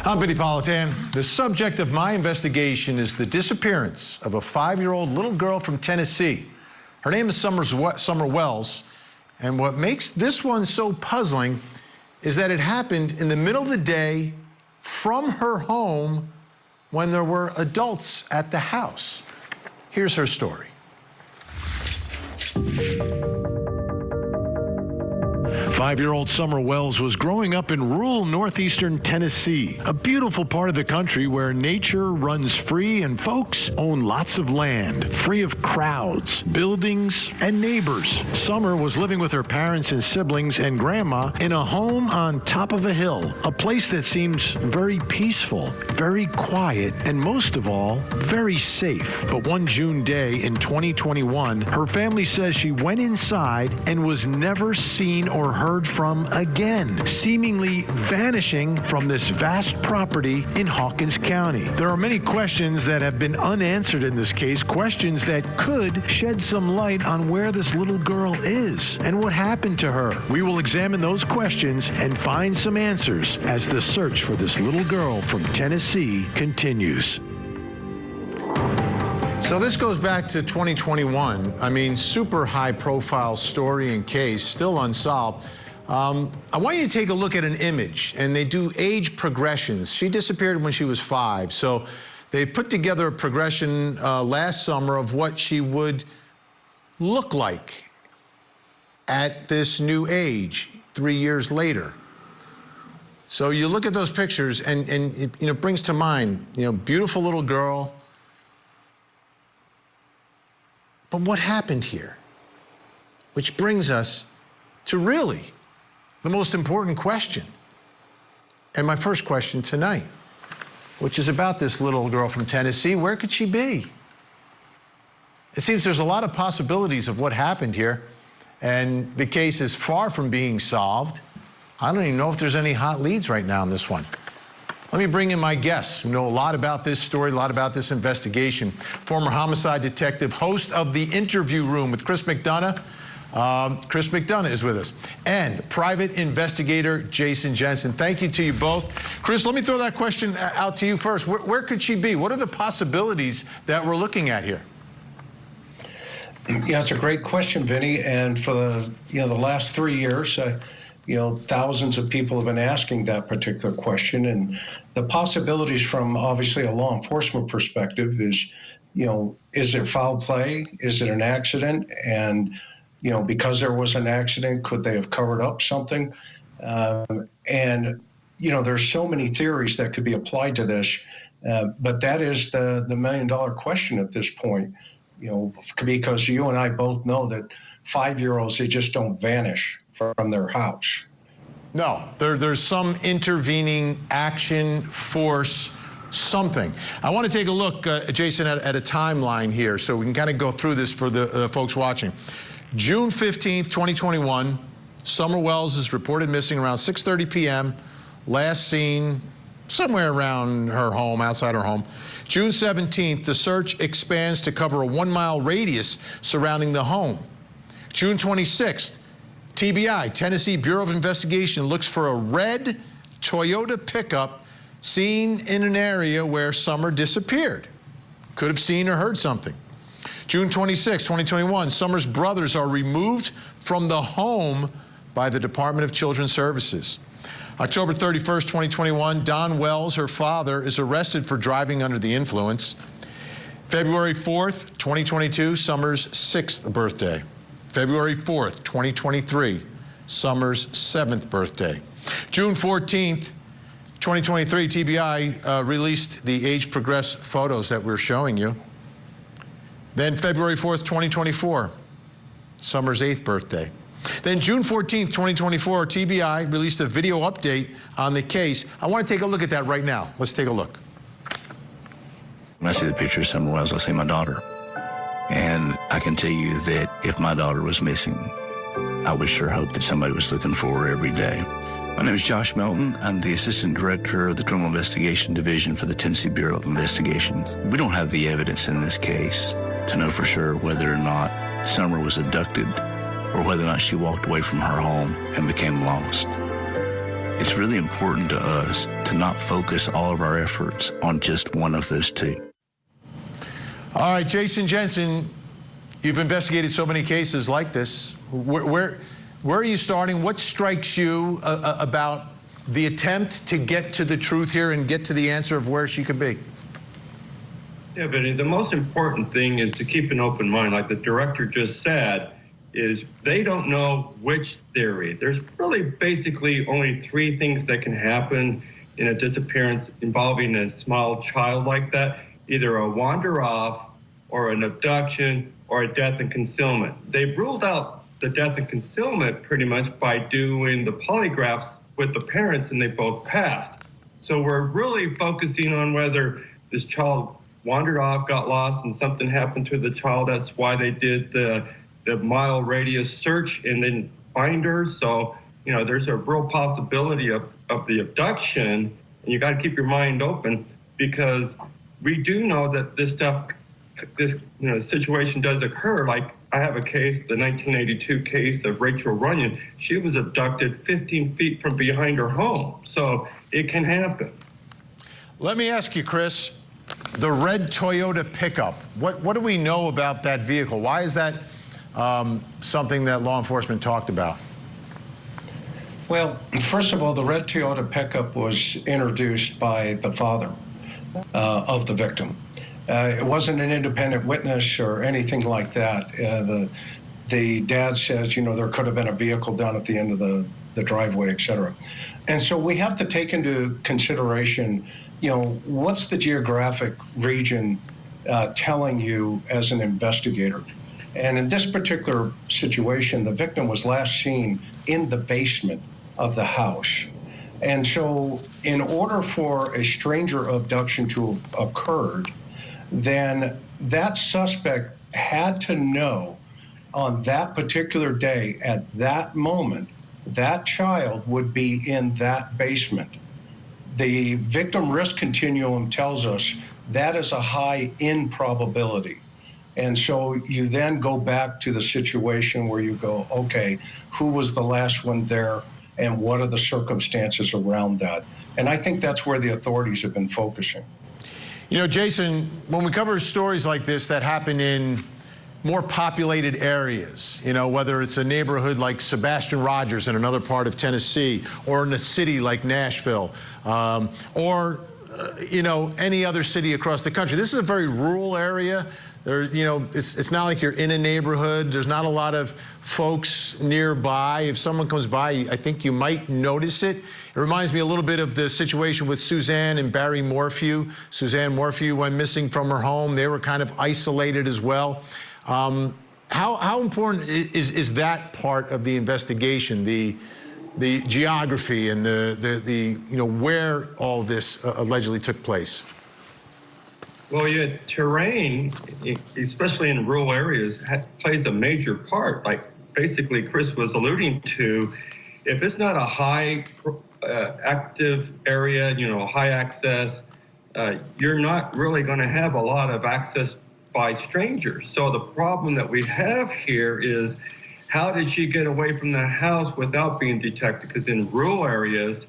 I'm Vinnie Politan. The subject of my investigation is the disappearance of a 5-year-old little girl from Tennessee. Her name is Summer Wells, and what makes this one so puzzling is that it happened in the middle of the day from her home when there were adults at the house. Here's her story. 5-year-old Summer Wells was growing up in rural Northeastern Tennessee, a beautiful part of the country where nature runs free and folks own lots of land, free of crowds, buildings, and neighbors. Summer was living with her parents and siblings and grandma in a home on top of a hill, a place that seems very peaceful, very quiet, and most of all, very safe. But one June day in 2021, her family says she went inside and was never seen or heard from again, seemingly vanishing from this vast property in Hawkins County. There are many questions that have been unanswered in this case, questions that could shed some light on where this little girl is and what happened to her. We will examine those questions and find some answers as the search for this little girl from Tennessee continues. So this goes back to 2021. I mean, super high-profile story and case, still unsolved. I want you to take a look at an image, and they do age progressions. She disappeared when she was 5, so they put together a progression last summer of what she would look like at this new age 3 years later. So you look at those pictures, and it brings to mind, beautiful little girl. But what happened here? Which brings us to really the most important question, and my first question tonight, which is about this little girl from Tennessee. Where could she be? It seems there's a lot of possibilities of what happened here, and the case is far from being solved. I don't even know if there's any hot leads right now in this one. Let me bring in my guests who know a lot about this story, a lot about this investigation. Former homicide detective, host of The Interview Room with Chris McDonough. Chris McDonough is with us. And private investigator Jason Jensen. Thank you to you both. Chris, let me throw that question out to you first. Where could she be? What are the possibilities that we're looking at here? Yeah, it's a great question, Vinny. And for the last 3 years, thousands of people have been asking that particular question, and the possibilities from obviously a law enforcement perspective is it foul play? Is it an accident? And, because there was an accident, could they have covered up something? There's so many theories that could be applied to this, but that is the million-dollar question at this point, because you and I both know that 5-year-olds, they just don't vanish from their house. No, there's some intervening action, force, something. I want to take a look, Jason, at a timeline here so we can kind of go through this for the folks watching. June 15th, 2021, Summer Wells is reported missing around 6:30 p.m. Last seen somewhere around her home, outside her home. June 17th, the search expands to cover a 1-mile radius surrounding the home. June 26th, TBI, Tennessee Bureau of Investigation, looks for a red Toyota pickup seen in an area where Summer disappeared. Could have seen or heard something. June 26, 2021, Summer's brothers are removed from the home by the Department of Children's Services. October 31st, 2021, Don Wells, her father, is arrested for driving under the influence. February 4th, 2022, Summer's 6th birthday. February 4th, 2023, Summer's 7th birthday. June 14th, 2023, TBI released the age progressed photos that we're showing you. Then February 4th, 2024, Summer's 8th birthday. Then June 14th, 2024, TBI released a video update on the case. I want to take a look at that right now. Let's take a look. When I see the picture of Summer Wells, I see my daughter. And I can tell you that if my daughter was missing, I would sure hope that somebody was looking for her every day. My name is Josh Melton. I'm the Assistant Director of the Criminal Investigation Division for the Tennessee Bureau of Investigations. We don't have the evidence in this case to know for sure whether or not Summer was abducted or whether or not she walked away from her home and became lost. It's really important to us to not focus all of our efforts on just one of those two. All right, Jason Jensen, you've investigated so many cases like this. Where are you starting? What strikes you about the attempt to get to the truth here and get to the answer of where she could be? Yeah, Vinnie, the most important thing is to keep an open mind. Like the director just said, is they don't know which theory. There's really basically only three things that can happen in a disappearance involving a small child like that, either a wander off or an abduction or a death and concealment. They've ruled out the death and concealment pretty much by doing the polygraphs with the parents, and they both passed. So we're really focusing on whether this child wandered off, got lost, and something happened to the child. That's why they did the mile radius search and then find her. So, you know, there's a real possibility of the abduction, and you got to keep your mind open, because we do know that this situation does occur. Like I have a case, the 1982 case of Rachel Runyon. She was abducted 15 feet from behind her home. So it can happen. Let me ask you, Chris, the red Toyota pickup, what do we know about that vehicle? Why is that something that law enforcement talked about? Well, first of all, the red Toyota pickup was introduced by the father of the victim. It wasn't an independent witness or anything like that. The dad says, you know, there could have been a vehicle down at the end of the driveway, et cetera. And so we have to take into consideration, you know, what's the geographic region telling you as an investigator? And in this particular situation, the victim was last seen in the basement of the house. And so in order for a stranger abduction to have occurred, then that suspect had to know on that particular day, at that moment, that child would be in that basement. The victim risk continuum tells us that is a high improbability. And so you then go back to the situation where you go, okay, who was the last one there and what are the circumstances around that? And I think that's where the authorities have been focusing. You know, Jason, when we cover stories like this that happen in more populated areas, you know, whether it's a neighborhood like Sebastian Rogers in another part of Tennessee, or in a city like Nashville, or, you know, any other city across the country. This is a very rural area. There, you know, it's not like you're in a neighborhood. There's not a lot of folks nearby. If someone comes by, I think you might notice it. It reminds me a little bit of the situation with Suzanne and Barry Morphew. Suzanne Morphew went missing from her home. They were kind of isolated as well. How important is that part of the investigation, the geography and the you know, where all this allegedly took place? Well, yeah, terrain, especially in rural areas, plays a major part. Like basically Chris was alluding to, if it's not a high active area, you know, high access, you're not really going to have a lot of access by strangers. So the problem that we have here is, how did she get away from the house without being detected? Because in rural areas,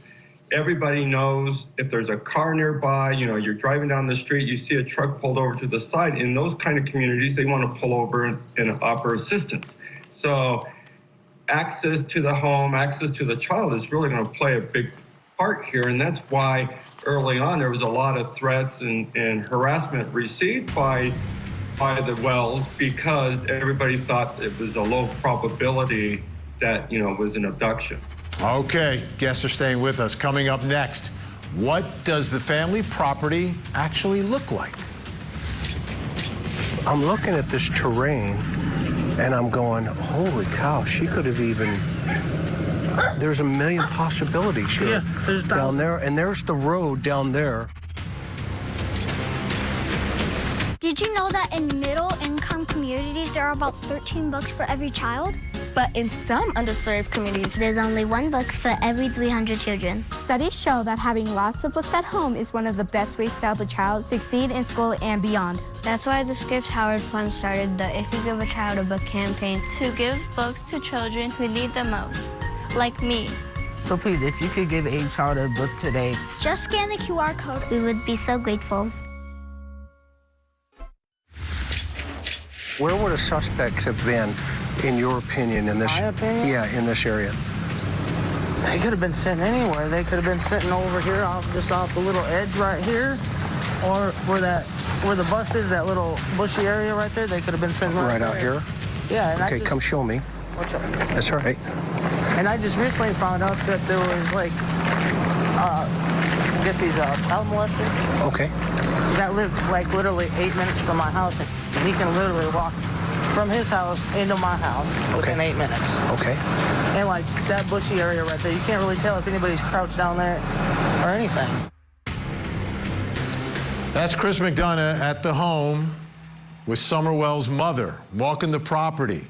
everybody knows if there's a car nearby, you know, you're driving down the street, you see a truck pulled over to the side. In those kind of communities, they want to pull over and offer assistance. So access to the home, access to the child is really going to play a big part here. And that's why early on there was a lot of threats and harassment received by the Wells, because everybody thought it was a low probability that, you know, it was an abduction. Okay, guests are staying with us. Coming up next, what does the family property actually look like? I'm looking at this terrain and I'm going, holy cow, she could have even, there's a million possibilities here. Yeah, there's down there, and there's the road down there. Did you know that in middle-income communities, there are about 13 books for every child? But in some underserved communities, There's only one book for every 300 children. Studies show that having lots of books at home is one of the best ways to help a child succeed in school and beyond. that's why the Scripps Howard Fund started the If You Give a Child a Book campaign to give books to children who need them most, like me. So please, if you could give a child a book today. Just scan the QR code. We would be so grateful. Where would a suspect have been, in your opinion, in this? My opinion? Yeah, in this area. They could have been sitting anywhere. They could have been sitting over here, just off the little edge right here, or where the bus is, that little bushy area right there. They could have been sitting Right out here. Yeah. And Okay, come show me. What's up? That's all right. And I just recently found out that there was like, I guess he's a child molester. Okay. That lived like literally 8 minutes from my house, and he can literally walk from his house into my house within 8 minutes. Okay. And like that bushy area right there, you can't really tell if anybody's crouched down there or anything. That's Chris McDonough at the home with Summerwell's mother, walking the property,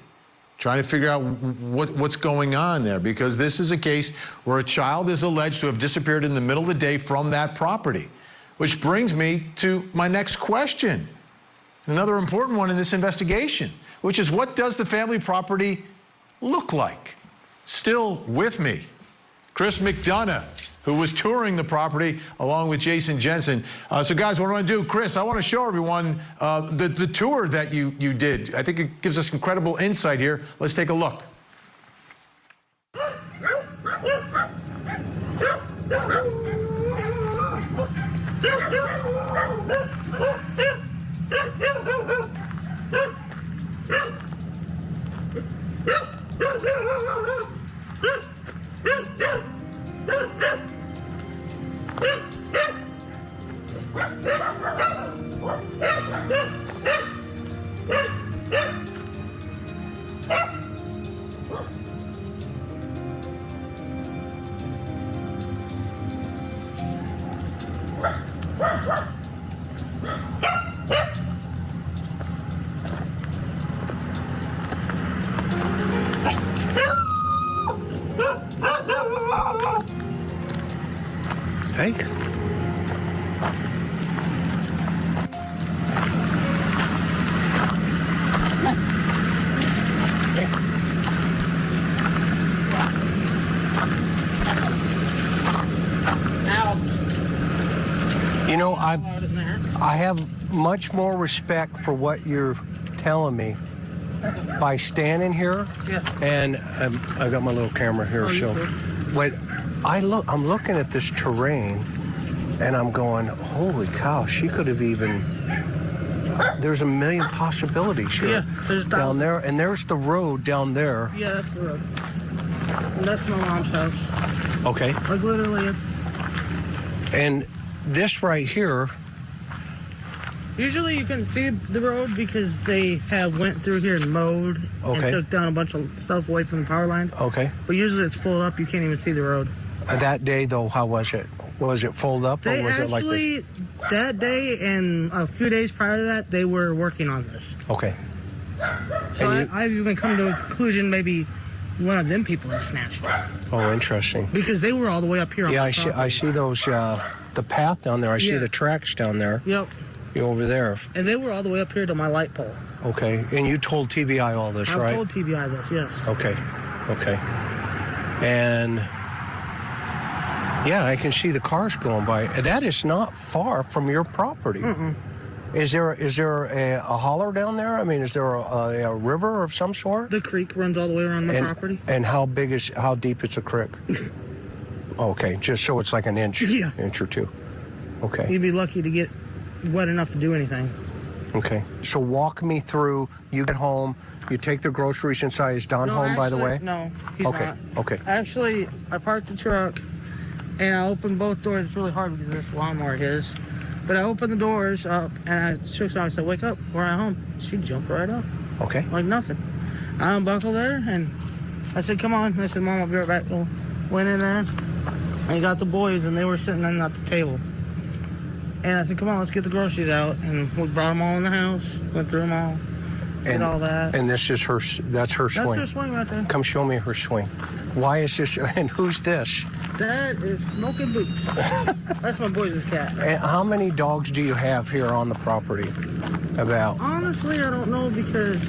trying to figure out what's going on there, because this is a case where a child is alleged to have disappeared in the middle of the day from that property. Which brings me to my next question, another important one in this investigation, which is, what does the family property look like? Still with me, Chris McDonough, who was touring the property along with Jason Jensen. So guys, what I want to do, Chris, I want to show everyone the tour that you did. I think it gives us incredible insight here. Let's take a look. Hey. You know, I have much more respect for what you're telling me by standing here. Yeah. And I got my little camera here, so when I'm looking at this terrain, and I'm going, holy cow, she could have even. There's a million possibilities here. Yeah, there's down there, and there's the road down there. Yeah, that's the road. And that's my mom's house. Okay. Like literally, it's. And this right here. Usually you can see the road because they have went through here and mowed and took down a bunch of stuff away from the power lines. Okay. But usually it's full up. You can't even see the road. That day, though, how was it? Was it full up, or was it like this? That day and a few days prior to that, they were working on this. Okay. So I've even come to a conclusion maybe one of them people have snatched it. Oh, interesting. Because they were all the way up here. Yeah, I see those, the path down there. I see the tracks down there. Yep. Over there. And they were all the way up here to my light pole. Okay. And you told TBI all this, right? I told TBI this, yes. Okay. Okay. And yeah, I can see the cars going by. That is not far from your property. Mm-mm. Is there a holler down there? I mean, is there a river of some sort? The creek runs all the way around the property. And how deep is a creek? Okay, just so it's like an inch, inch or two. Okay. You'd be lucky to get wet enough to do anything. Okay. So walk me through. You get home. You take the groceries inside. Is Don home, by the way? No, he's not. Okay. Actually, I parked the truck, and I opened both doors. It's really hard because this lawnmower is. But I opened the doors up, and I shook her. I said, "Wake up, we're at home." She jumped right up. Okay. Like nothing. I unbuckled her, and I said, "Come on." I said, "Mom, I'll be right back." Well, went in there, and got the boys, and they were sitting at the table. And I said, "Come on, let's get the groceries out." And we brought them all in the house, went through them all, did all that. And this is her. That's her swing. That's her swing right there. Come show me her swing. Why is this? And who's this? That is Smoking Boots. That's my boys' cat. And how many dogs do you have here on the property? About? Honestly, I don't know because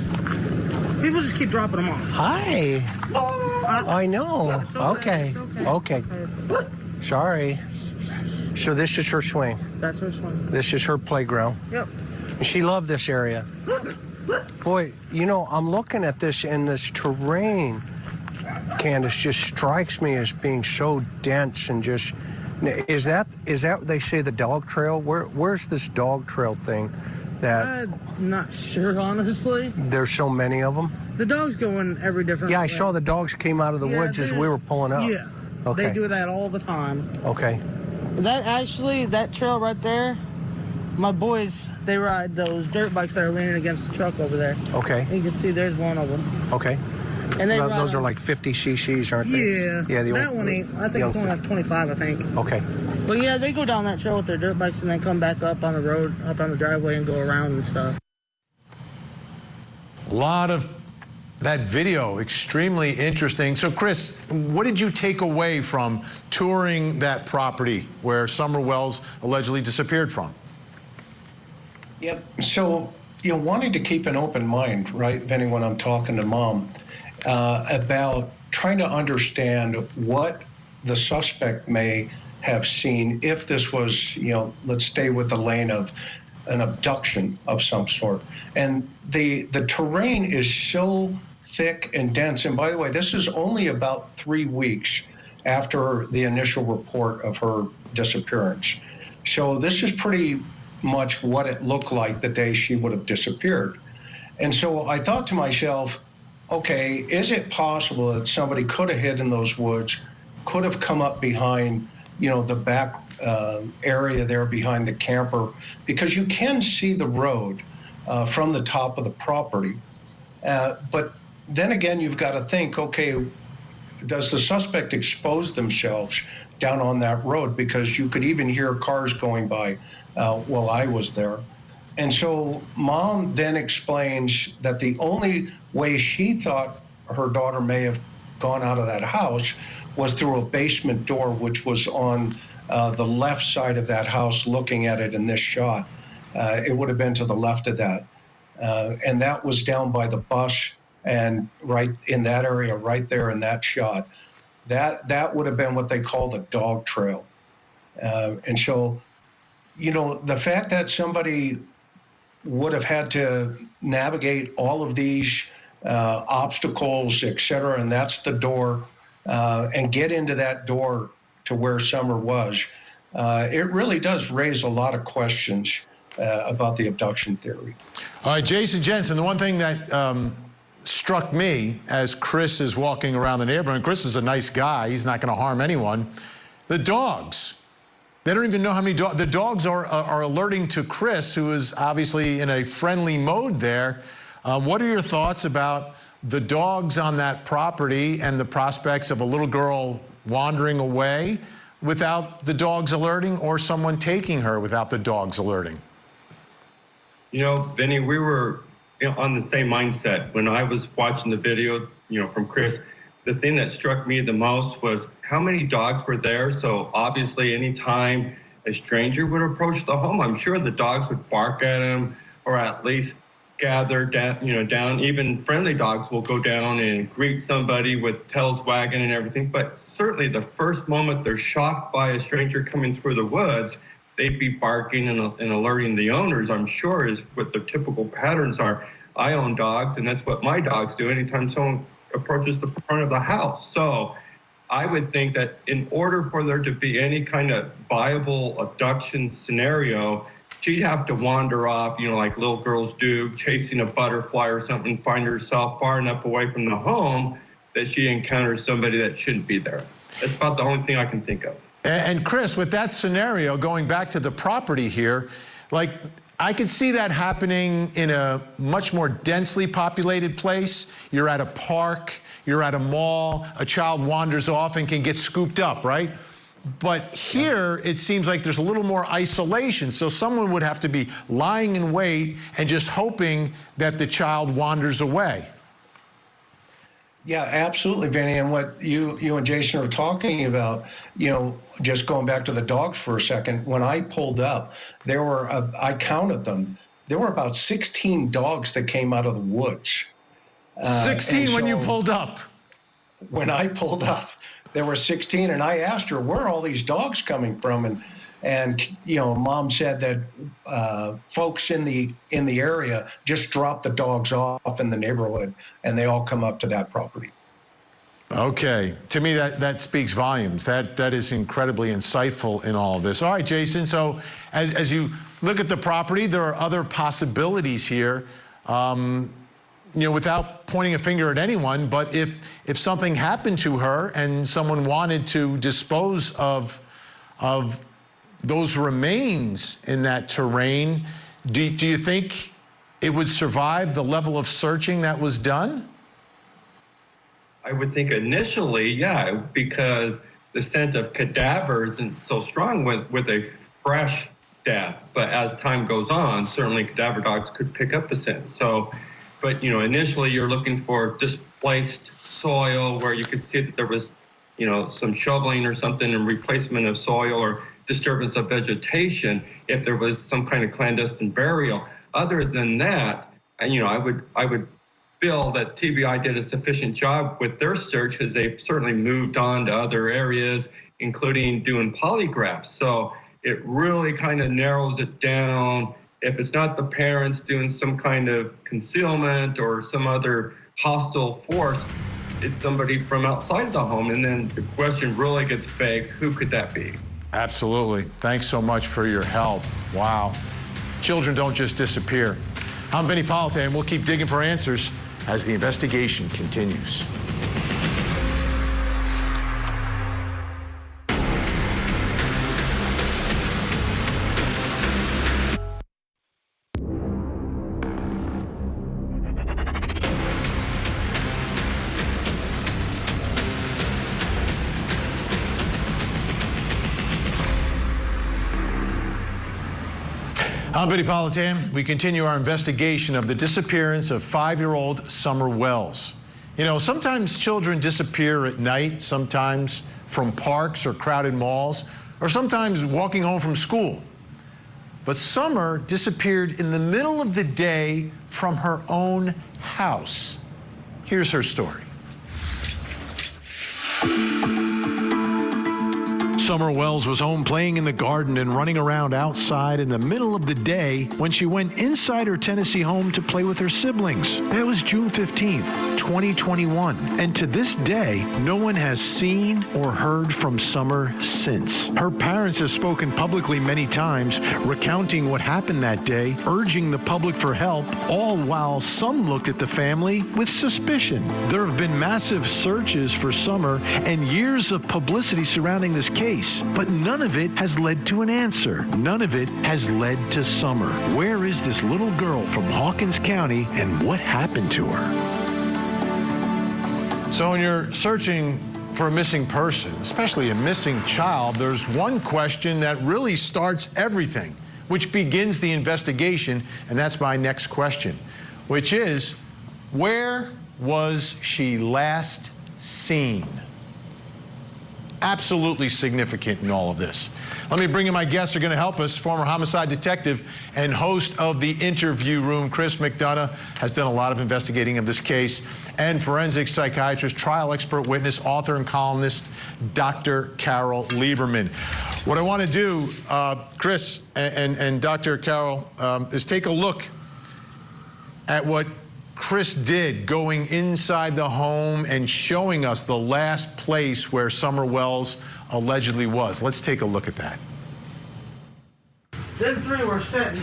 people just keep dropping them off. Hi. Oh. I know. Okay. Okay. Sorry. So this is her swing. That's her swing. This is her playground. Yep. And she loved this area. Boy, you know, I'm looking at this, and this terrain, Candace, just strikes me as being so dense and just. Is that they say the dog trail? Where's this dog trail thing? That I'm not sure, honestly. there's so many of them. The dogs go in every different. Yeah, I way. saw the dogs came out of the woods as we were pulling up. Yeah. Okay. They do that all the time. Okay. That trail right there, my boys, they ride those dirt bikes that are leaning against the truck over there. Okay. And you can see there's one of them. Okay. And they Those are like 50 cc's, aren't they? Yeah. Yeah. That one ain't. I think it's only like 25, I think. Okay. But yeah, they go down that trail with their dirt bikes and then come back up on the road, up on the driveway and go around and stuff. A lot of that video, extremely interesting. So, Chris, what did you take away from touring that property where Summer Wells allegedly disappeared from? Yep. So, you know, wanting to keep an open mind, right, Vinny, when I'm talking to Mom, about trying to understand what the suspect may have seen if this was, you know, let's stay with the lane of an abduction of some sort. And the terrain is so thick and dense. And by the way, this is only about 3 weeks after the initial report of her disappearance. So this is pretty much what it looked like the day she would have disappeared. And so I thought to myself, okay, is it possible that somebody could have hid in those woods, could have come up behind, you know, the back area there behind the camper? Because you can see the road from the top of the property. But then again, you've got to think, okay, does the suspect expose themselves down on that road? Because you could even hear cars going by while I was there. And so Mom then explains that the only way she thought her daughter may have gone out of that house was through a basement door, which was on the left side of that house, looking at it in this shot. It would have been to the left of that. And that was down by the bus and right in that area, right there in that shot. That would have been what they call the dog trail. And so, you know, the fact that somebody would have had to navigate all of these obstacles, et cetera, and that's the door, and get into that door to where Summer was, it really does raise a lot of questions about the abduction theory. All right, Jason Jensen, the one thing that struck me as Chris is walking around the neighborhood, and Chris is a nice guy, he's not going to harm anyone, the dogs. They don't even know how many dogs. The dogs are alerting to Chris, who is obviously in a friendly mode there. What are your thoughts about the dogs on that property and the prospects of a little girl wandering away without the dogs alerting, or someone taking her without the dogs alerting? You know, Vinny, we were on the same mindset. When I was watching the video, you know, from Chris, the thing that struck me the most was how many dogs were there. So obviously anytime a stranger would approach the home, I'm sure the dogs would bark at him, or at least gather down, you know, down. Even friendly dogs will go down and greet somebody with tails wagging and everything. But certainly the first moment they're shocked by a stranger coming through the woods, they'd be barking and alerting the owners, I'm sure, is what their typical patterns are. I own dogs, and that's what my dogs do anytime someone approaches the front of the house. So I would think that in order for there to be any kind of viable abduction scenario, she'd have to wander off, you know, like little girls do, chasing a butterfly or something, find herself far enough away from the home that she encounters somebody that shouldn't be there. That's about the only thing I can think of. And Chris, with that scenario, going back to the property here, like, I could see that happening in a much more densely populated place. You're at a park, you're at a mall, a child wanders off and can get scooped up, right? But here, it seems like there's a little more isolation. So someone would have to be lying in wait and just hoping that the child wanders away. Yeah, absolutely, Vinny. And what you and Jason are talking about, you know, just going back to the dogs for a second, when I pulled up, there were, I counted them, there were about 16 dogs that came out of the woods. 16 when you pulled up? when I pulled up, there were 16, and I asked her, where are all these dogs coming from? And you know, Mom said that folks in the area just drop the dogs off in the neighborhood, and they all come up to that property. Okay, to me that speaks volumes. That is incredibly insightful in all of this. All right, Jason. So as you look at the property, there are other possibilities here. You know, without pointing a finger at anyone, but if something happened to her and someone wanted to dispose of those remains in that terrain, do you think it would survive the level of searching that was done? I would think initially, yeah, because the scent of cadavers isn't so strong with a fresh death. But as time goes on, certainly cadaver dogs could pick up the scent. So, but you know, initially you're looking for displaced soil where you could see that there was, you know, some shoveling or something in replacement of soil or disturbance of vegetation if there was some kind of clandestine burial. Other than that, you know, I would feel that TBI did a sufficient job with their search as they've certainly moved on to other areas, including doing polygraphs. So it really kind of narrows it down. If it's not the parents doing some kind of concealment or some other hostile force, it's somebody from outside the home. And then the question really gets vague, who could that be? Absolutely. Thanks so much for your help. Wow. Children don't just disappear. I'm Vinnie Politan, and we'll keep digging for answers as the investigation continues. I'm Vinnie Politan. We continue our investigation of the disappearance of 5-year-old Summer Wells. You know, sometimes children disappear at night, sometimes from parks or crowded malls, or sometimes walking home from school. But Summer disappeared in the middle of the day from her own house. Here's her story. Summer Wells was home playing in the garden and running around outside in the middle of the day when she went inside her Tennessee home to play with her siblings. That was June 15th, 2021. And to this day, no one has seen or heard from Summer since. Her parents have spoken publicly many times, recounting what happened that day, urging the public for help, all while some looked at the family with suspicion. There have been massive searches for Summer and years of publicity surrounding this case. But none of it has led to an answer. None of it has led to Summer. Where is this little girl from Hawkins County, and what happened to her? So when you're searching for a missing person, especially a missing child, there's one question that really starts everything, which begins the investigation, and that's my next question, which is, where was she last seen? Absolutely significant in all of this. Let me bring in my guests who are going to help us. Former homicide detective and host of The Interview Room, Chris McDonough, has done a lot of investigating of this case, and forensic psychiatrist, trial expert witness, author and columnist, Dr. Carol Lieberman. What I want to do, Chris and Dr. Carol, is take a look at what Chris did, going inside the home and showing us the last place where Summer Wells allegedly was. Let's take a look at that. Them three were sitting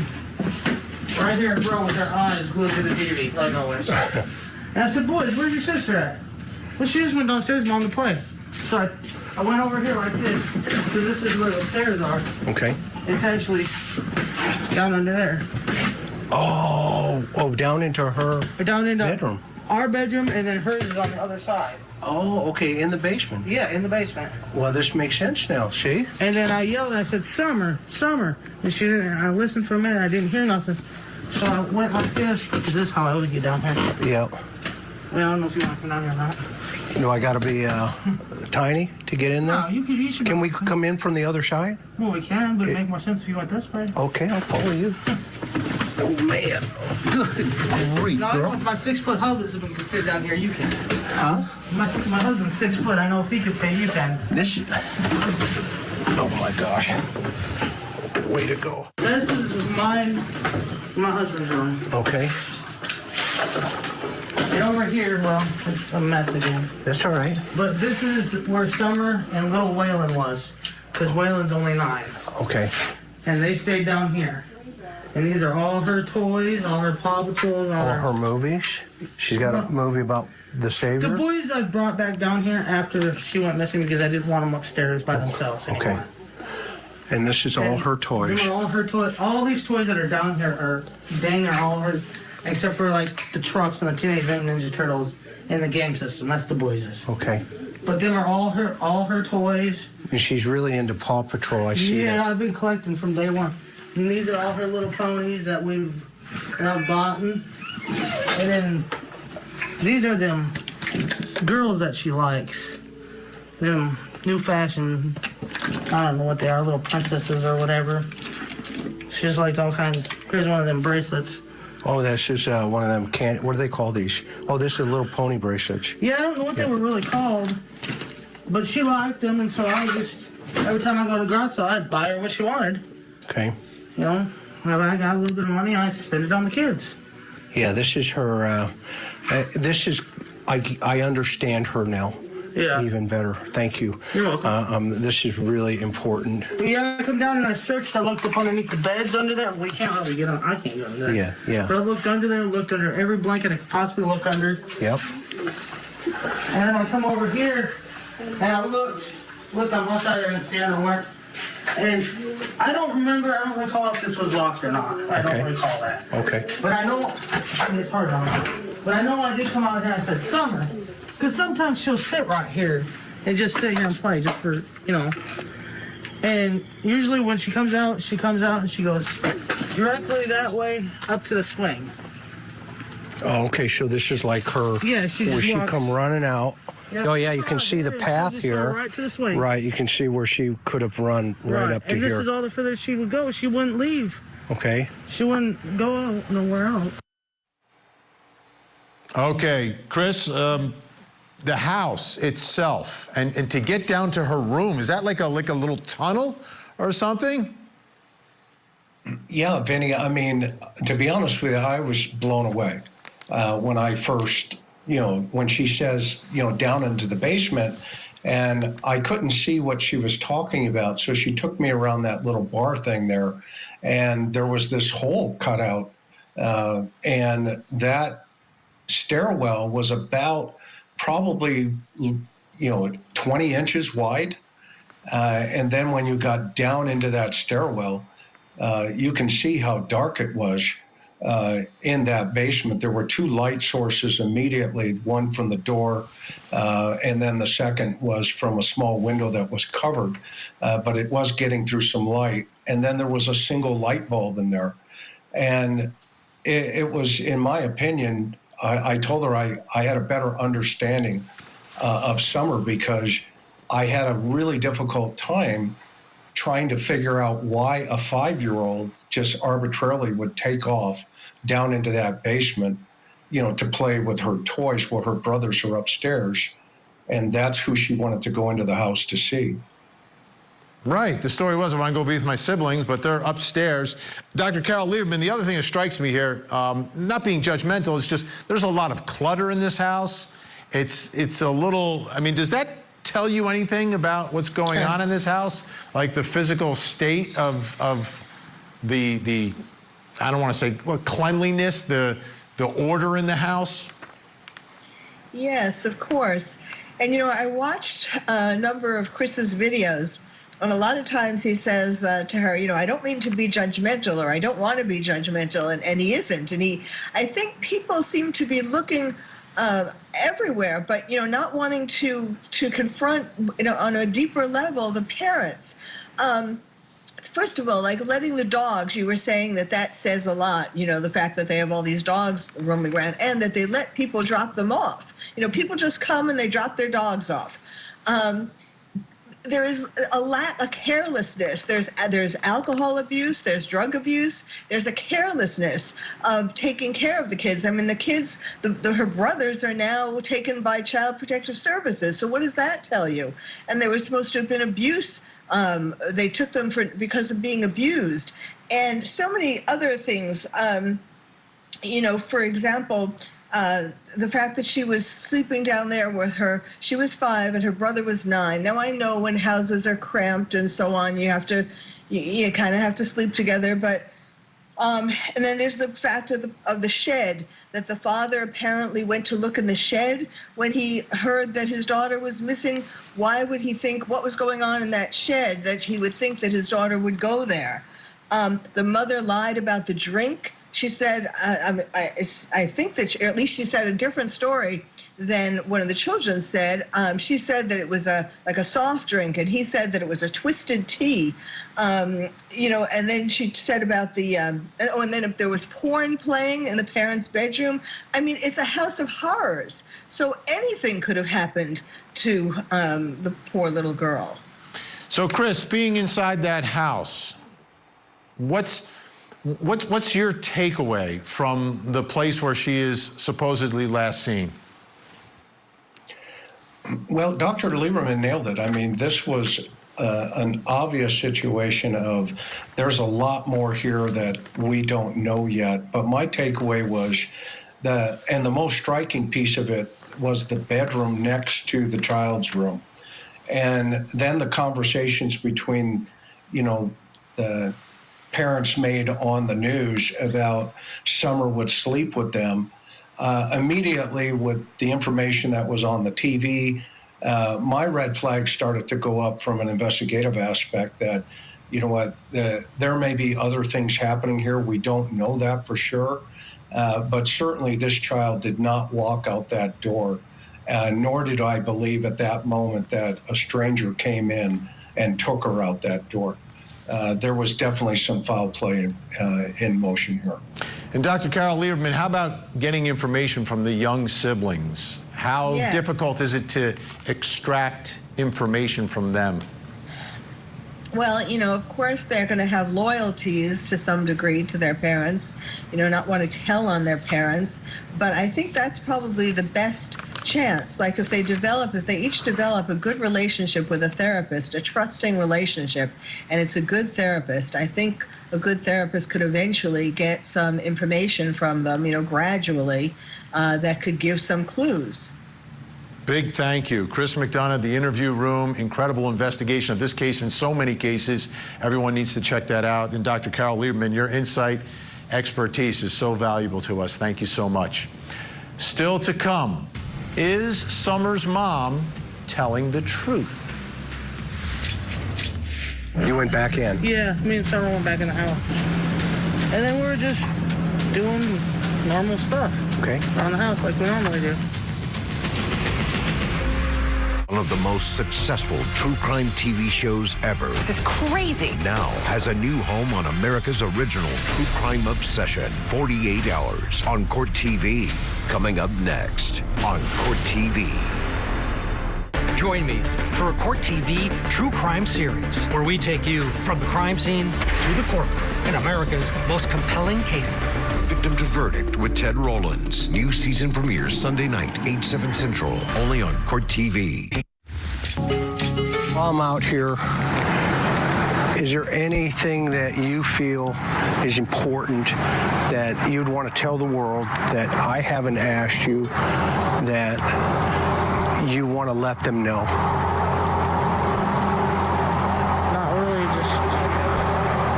right here in front with their eyes glued to the TV, like always. And I said, boys, where's your sister at? Well, she just went downstairs, Mom, to play. So I went over here like this, because this is where the stairs are. Okay. It's actually down under there. Oh, down into her bedroom. Our bedroom, and then hers is on the other side. Oh, okay, in the basement. Yeah, in the basement. Well, this makes sense now, see? And then I yelled, I said, Summer, Summer. And she didn't, I listened for a minute, I didn't hear nothing. So I went like this. Is this how I would get down here? Yeah. Well, I don't know if you want to come down here or not. Do I got to be tiny to get in there? No, you should. Can we come in from the other side? Well, we can, but it'd make more sense if you went this way. Okay, I'll follow you. Oh, man. Good grief, No, I know girl. if my 6-foot husband can fit down here, you can. Huh? My husband's 6 foot. I know if he can fit, you can. This... Oh, my gosh. Way to go. This is my husband's room. Okay. And over here, well, it's a mess again. That's all right. But this is where Summer and little Waylon was, because Waylon's only 9. Okay. And they stayed down here. And these are all her toys, all her Paw Patrols, All her movies. She's got a movie about the Savior. The boys I brought back down here after she went missing because I didn't want them upstairs by themselves anymore. Okay. And this is all her toys. These are all her toys. All these toys that are down here are dang, are all hers, except for like the trucks and the Teenage Mutant Ninja Turtles and the game system. That's the boys'. Okay. But them are all her toys. And she's really into Paw Patrol. I see Yeah, that. I've been collecting from day one. And these are all her little ponies that I've bought. And then these are them girls that she likes. Them new fashion, I don't know what they are, little princesses or whatever. She's like all kinds. Here's one of them bracelets. Oh, that's just one of them what do they call these? Oh, this is little pony bracelets. Yeah, I don't know what they were really called, but she liked them, and so I just, every time I go to the garage sale, I'd buy her what she wanted. Okay. You know, whenever I got a little bit of money, I spend it on the kids. Yeah, this is her, I understand her now. Yeah. Even better. Thank you. You're welcome. This is really important. Yeah, I come down and I searched. I looked up underneath the beds under there. We can't really get on. I can't get under there. Yeah, yeah. But I looked under there, looked under every blanket I could possibly look under. Yep. And then I come over here and I looked on one side and see underwear. And I don't recall if this was locked or not. I don't recall that. Okay. But I know, I mean, it's hard to know. But I know I did come out here and I said, Summer, because sometimes she'll sit right here and just sit here and play just for, you know. And usually when she comes out and she goes directly that way up to the swing. Oh, okay. So this is like her. Yeah, she just where she walks. come running out. Yep. Oh, yeah, you can see the path She'll just here. go right to the swing. Right, you can see where she could have run right up to and here. this is all the further she would go. She wouldn't leave. Okay. She wouldn't go out nowhere else. Okay, Chris, the house itself, and to get down to her room, is that like a little tunnel or something? Yeah, Vinny, I mean, to be honest with you, I was blown away when I first, when she says, down into the basement, and I couldn't see what she was talking about. So she took me around that little bar thing there, and there was this hole cut out, and that stairwell was about probably, 20 inches wide. And then when you got down into that stairwell, you can see how dark it was in that basement. There were 2 light sources immediately, one from the door, and then the second was from a small window that was covered, but it was getting through some light. And then there was a single light bulb in there. And it was, in my opinion, I told her I had a better understanding of Summer because I had a really difficult time trying to figure out why a 5-year-old just arbitrarily would take off down into that basement, to play with her toys while her brothers are upstairs. And that's who she wanted to go into the house to see. Right. The story was I want to go be with my siblings, but they're upstairs. Dr. Carol Lieberman, the other thing that strikes me here, not being judgmental, it's just there's a lot of clutter in this house. It's a little, I mean, does that tell you anything about what's going on in this house? Like the physical state of the I don't want to say, cleanliness, the order in the house? Yes, of course. And, I watched a number of Chris's videos. And a lot of times he says to her, I don't mean to be judgmental, or I don't want to be judgmental, and he isn't. And I think people seem to be looking everywhere, but not wanting to confront, on a deeper level, the parents. First of all, like letting the dogs, you were saying that says a lot, the fact that they have all these dogs roaming around, and that they let people drop them off. People just come and they drop their dogs off. there is a carelessness. There's alcohol abuse, there's drug abuse, there's a carelessness of taking care of the kids. I mean, the kids, her brothers are now taken by Child Protective Services. So what does that tell you? And there was supposed to have been abuse. They took them because of being abused, and so many other things. You know, for example, the fact that she was sleeping down there with her, she was 5 and her brother was 9. Now I know when houses are cramped and so on, you kind of have to sleep together. But and then there's the fact of the shed, that the father apparently went to look in the shed when he heard that his daughter was missing. Why would he think what was going on in that shed that he would think that his daughter would go there? The mother lied about the drink. She said, I think that, at least she said a different story than one of the children said. She said that it was like a soft drink, and he said that it was a twisted tea. You know, and then she said about and then if there was porn playing in the parents' bedroom. I mean, it's a house of horrors. So anything could have happened to the poor little girl. So, Chris, being inside that house, what's your takeaway from the place where she is supposedly last seen? Well, Dr. Lieberman nailed it. I mean, this was an obvious situation of there's a lot more here that we don't know yet. But my takeaway was and the most striking piece of it was the bedroom next to the child's room. And then the conversations between, you know, the parents made on the news about Summer would sleep with them. Immediately with the information that was on the TV, my red flag started to go up from an investigative aspect that, you know what, there may be other things happening here. We don't know that for sure. But certainly this child did not walk out that door, nor did I believe at that moment that a stranger came in and took her out that door. There was definitely some foul play in motion here. And Dr. Carol Lieberman, how about getting information from the young siblings? How difficult is it to extract information from them? Well, you know, of course, they're going to have loyalties to some degree to their parents, you know, not want to tell on their parents. But I think that's probably the best chance. Like if they each develop a good relationship with a therapist, a trusting relationship, and it's a good therapist, I think a good therapist could eventually get some information from them, you know, gradually, that could give some clues. Big thank you. Chris McDonough, The Interview Room, incredible investigation of this case and so many cases. Everyone needs to check that out. And Dr. Carol Lieberman, your insight, expertise is so valuable to us. Thank you so much. Still to come, is Summer's mom telling the truth? You went back in? Yeah, me and Summer went back in the house. And then we were just doing normal stuff. Okay. Around the house like we normally do. One of the most successful true crime TV shows ever. This is crazy. Now has a new home on America's original true crime obsession, 48 Hours on Court TV. Coming up next on Court TV. Join me for a Court TV true crime series where we take you from the crime scene to the courtroom in America's most compelling cases. Victim to Verdict with Ted Rollins. New season premieres Sunday night, 8/7 Central, only on Court TV. While I'm out here, is there anything that you feel is important that you'd want to tell the world that I haven't asked you, that you want to let them know? Not really, just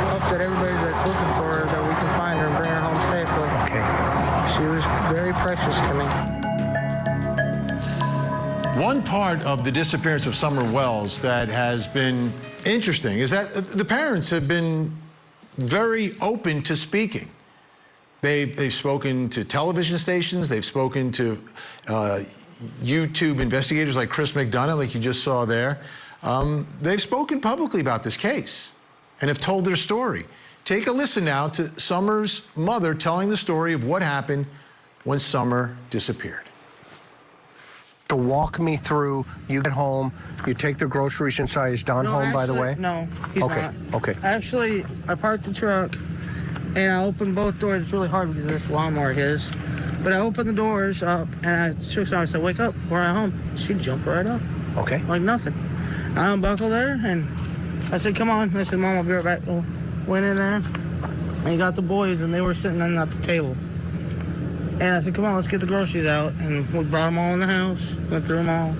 hope that everybody that's looking for her, that we can find her and bring her home safely. Okay. She was very precious to me. One part of the disappearance of Summer Wells that has been interesting is that the parents have been very open to speaking. They've spoken to television stations, they've spoken to YouTube investigators like Chris McDonough, like you just saw there. They've spoken publicly about this case and have told their story. Take a listen now to Summer's mother telling the story of what happened when Summer disappeared. to walk me through. You get home, you take the groceries inside. Is Don home, by the way? No, he's not. Okay. Actually, I parked the truck and I opened both doors. It's really hard because of this lawnmower of his. But I opened the doors up and I shook her. I said, "Wake up, we're at home." She jumped right up. Okay. Like nothing. I unbuckled her and I said, "Come on." I said, "Mom, I'll be right back." Went in there and he got the boys and they were sitting at the table. And I said, "Come on, let's get the groceries out." And we brought them all in the house, went through them all,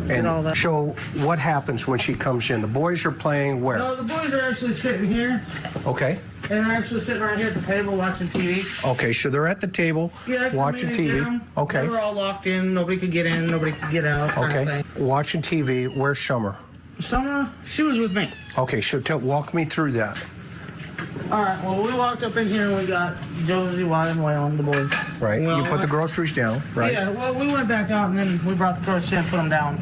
did all that. So what happens when she comes in? The boys are playing where? No, the boys are actually sitting here. Okay. And they're actually sitting right here at the table watching TV. Okay, so they're at the table watching TV. Okay. They were all locked in. Nobody could get in. Nobody could get out. Kind of thing. Watching TV. Where's Summer? Summer, she was with me. Okay, so walk me through that. All right, well, we walked up in here and we got Josie, Wyatt, and Waylon, the boys. Right, you put the groceries down, right? Yeah, well, we went back out and then we brought the groceries in and put them down.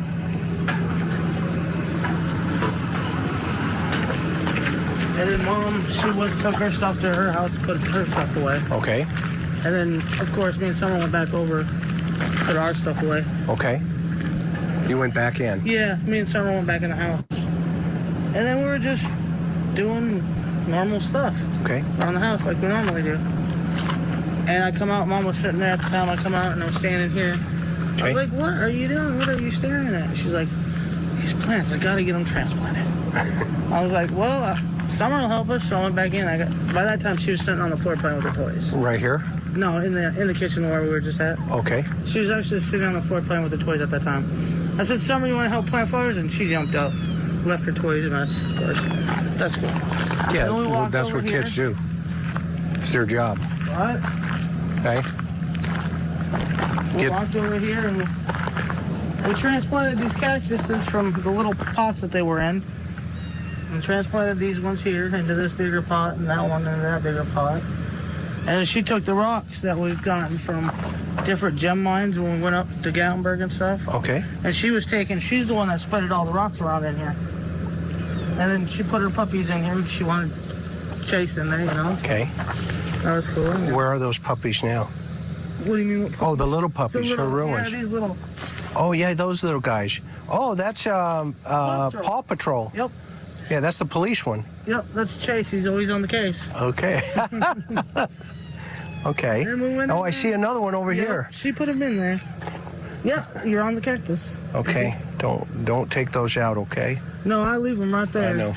And then Mom, she took her stuff to her house, put her stuff away. Okay. And then, of course, me and Summer went back over, put our stuff away. Okay. You went back in? Yeah, me and Summer went back in the house. And then we were just doing normal stuff. Okay. Around the house like we normally do. And I come out, Mom was sitting there at the time I come out and I'm standing here. Okay. I was like, "What are you doing? What are you staring at?" She's like, "These plants, I gotta get them transplanted." I was like, "Well, Summer will help us," so I went back in. By that time she was sitting on the floor playing with her toys. Right here? No, in the kitchen where we were just at. Okay. She was actually sitting on the floor playing with her toys at that time. I said, "Summer, you want to help plant flowers?" And she jumped up, left her toys a mess, of course. That's cool. Yeah, well, that's what kids do. It's their job. What? Okay. We walked over here and we transplanted these cactuses from the little pots that they were in. And transplanted these ones here into this bigger pot and that one into that bigger pot. And she took the rocks that we've gotten from different gem mines when we went up to Gatlinburg and stuff. Okay. And she's the one that spreaded all the rocks around in here. And then she put her puppies in here. She wanted Chase in there, you know. Okay. That was cool. Where are those puppies now? What do you mean? Oh, the little puppies, her real ones. Yeah, these little. Oh, yeah, those little guys. Oh, that's Paw Patrol. Yep. Yeah, that's the police one. Yep, that's Chase. He's always on the case. Okay. Okay. Oh, I see another one over here. She put him in there. Yeah, you're on the cactus. Okay. Don't take those out, okay? No, I leave them right there. I know.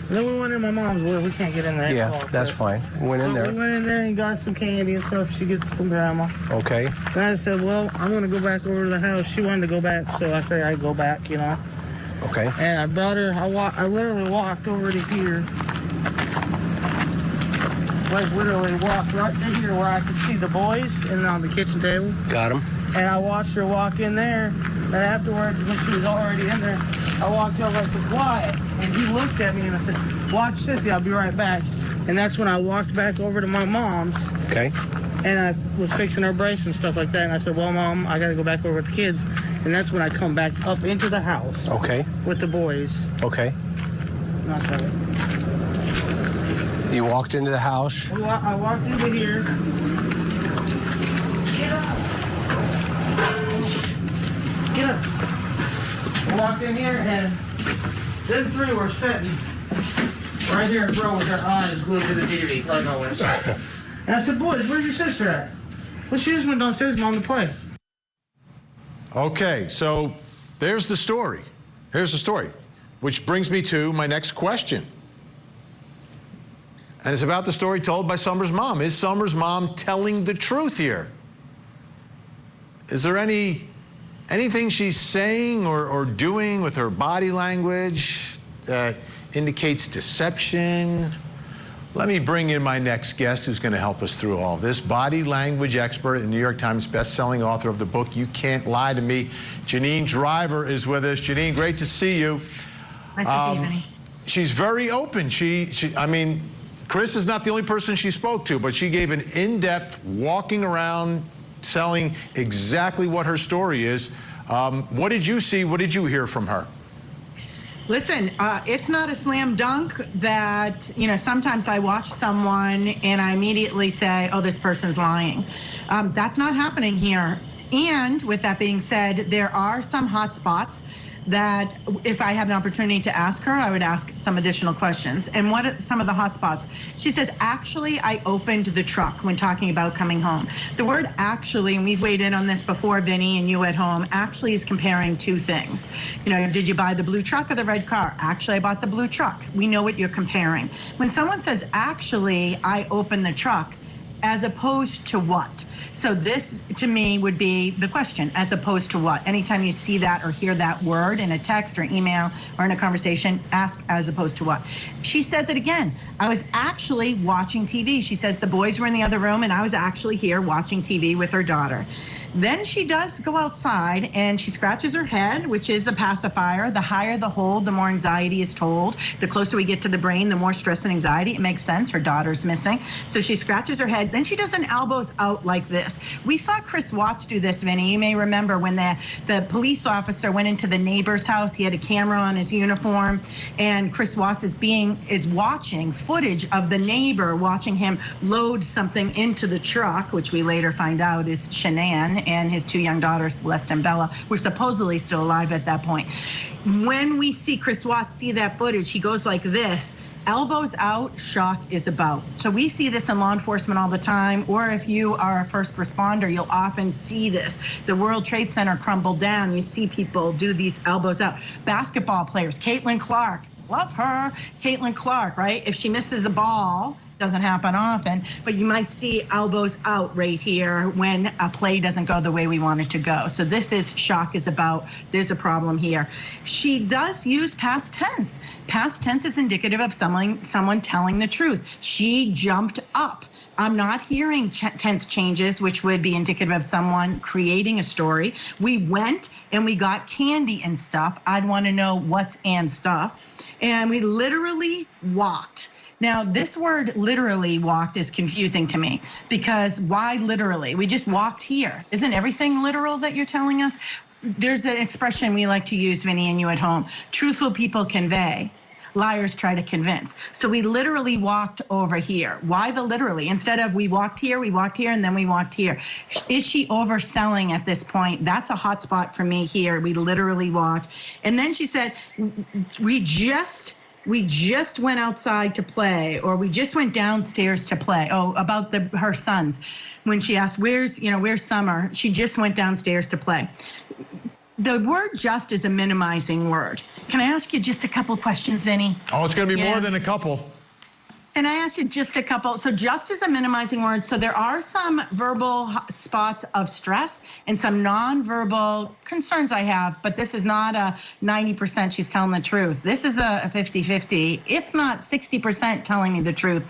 And then we went in my mom's where we can't get in there. Yeah, that's fine. Went in there. We went in there and got some candy and stuff she gets from Grandma. Okay. And I said, "Well, I'm going to go back over to the house." She wanted to go back, so I figured I'd go back, you know. Okay. And I brought her, I literally walked over to here. Like literally walked right to here where I could see the boys and on the kitchen table. Got them. And I watched her walk in there. And afterwards, when she was already in there, I walked over and said, "Wyatt?" And he looked at me and I said, "Watch Sissy, I'll be right back." And that's when I walked back over to my mom's. Okay. And I was fixing her brace and stuff like that. And I said, "Well, Mom, I got to go back over with the kids." And that's when I come back up into the house. Okay. With the boys. Okay. Not that. You walked into the house. I walked into here. Get up. Get up. I walked in here and then three were sitting right here in front with their eyes glued to the TV, like always. And I said, "Boys, where's your sister at?" "Well, she just went downstairs, Mom, to play." Okay, so there's the story. Here's the story, which brings me to my next question. And it's about the story told by Summer's mom. Is Summer's mom telling the truth here? Is there anything she's saying or doing with her body language that indicates deception? Let me bring in my next guest who's going to help us through all of this. Body language expert and New York Times best-selling author of the book, You Can't Lie to Me. Janine Driver is with us. Janine, great to see you. Nice to see you, Vinnie. She's very open. I mean, Chris is not the only person she spoke to, but she gave an in-depth walking around telling exactly what her story is. What did you see? What did you hear from her? Listen, it's not a slam dunk that, sometimes I watch someone and I immediately say, "Oh, this person's lying." That's not happening here. And with that being said, there are some hot spots that if I had an opportunity to ask her, I would ask some additional questions. And what are some of the hot spots? She says, actually, I opened the truck when talking about coming home. The word actually, and we've weighed in on this before, Vinny, and you at home, actually is comparing two things. You know, did you buy the blue truck or the red car? Actually, I bought the blue truck. We know what you're comparing. When someone says, actually, I opened the truck, as opposed to what? So this, to me, would be the question, as opposed to what? Anytime you see that or hear that word in a text or email or in a conversation, ask as opposed to what. She says it again. I was actually watching TV. She says the boys were in the other room and I was actually here watching TV with her daughter. Then she does go outside and she scratches her head, which is a pacifier. The higher the hold, the more anxiety is told. The closer we get to the brain, the more stress and anxiety. It makes sense. Her daughter's missing. So she scratches her head. Then she does an elbows out like this. We saw Chris Watts do this, Vinny. You may remember when the police officer went into the neighbor's house. He had a camera on his uniform, and Chris Watts is watching footage of the neighbor watching him load something into the truck, which we later find out is Shanann and his two young daughters, Celeste and Bella, were supposedly still alive at that point. When we see Chris Watts see that footage, he goes like this. Elbows out, shock is about. So we see this in law enforcement all the time, or if you are a first responder, you'll often see this. The World Trade Center crumbled down. You see people do these elbows out. Basketball players, Caitlin Clark, love her. Caitlin Clark, right? If she misses a ball, doesn't happen often, but you might see elbows out right here when a play doesn't go the way we want it to go. So this is shock is about, there's a problem here. She does use past tense. Past tense is indicative of someone telling the truth. She jumped up. I'm not hearing tense changes, which would be indicative of someone creating a story. We went and we got candy and stuff. I'd want to know what's and stuff. And we literally walked. Now, this word literally walked is confusing to me because why literally? We just walked here. Isn't everything literal that you're telling us? There's an expression we like to use, Vinny, and you at home. Truthful people convey. Liars try to convince. So we literally walked over here. Why the literally? Instead of we walked here, and then we walked here. Is she overselling at this point? That's a hot spot for me here. We literally walked. And then she said, we just went outside to play, or we just went downstairs to play. Oh, about her sons. When she asked, where's Summer? She just went downstairs to play. The word just is a minimizing word. Can I ask you just a couple questions, Vinny? Oh, it's going to be more than a couple. And I asked you just a couple. So just is a minimizing word. So there are some verbal spots of stress and some nonverbal concerns I have, but this is not a 90% she's telling the truth. This is a 50-50, if not 60% telling me the truth.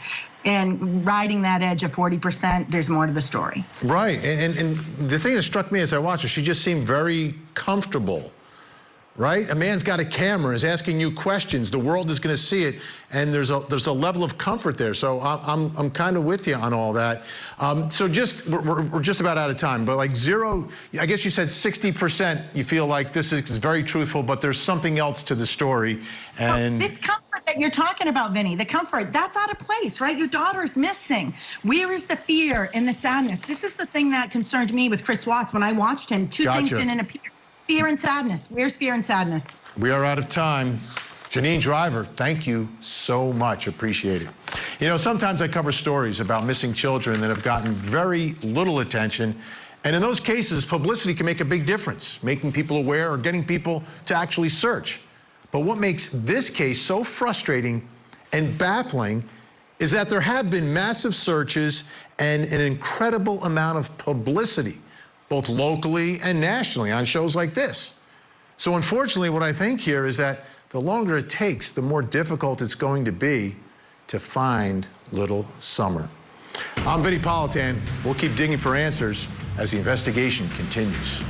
And riding that edge of 40%, there's more to the story. Right, and the thing that struck me as I watched her, she just seemed very comfortable, right? A man's got a camera, is asking you questions, the world is gonna see it, and there's a level of comfort there. So I'm kind of with you on all that. So we're just about out of time, but like zero, I guess you said 60% you feel like this is very truthful, but there's something else to the story. And this comfort that you're talking about, Vinny, the comfort, that's out of place, right? Your daughter's missing. Where is the fear and the sadness? This is the thing that concerned me with Chris Watts when I watched him. Two things didn't appear. Fear and sadness. Where's fear and sadness? We are out of time. Janine Driver, thank you so much. Appreciate it. You know, sometimes I cover stories about missing children that have gotten very little attention. And in those cases, publicity can make a big difference, making people aware or getting people to actually search. But what makes this case so frustrating and baffling is that there have been massive searches and an incredible amount of publicity, both locally and nationally on shows like this. So unfortunately, what I think here is that the longer it takes, the more difficult it's going to be to find little Summer. I'm Vinnie Politan. We'll keep digging for answers as the investigation continues.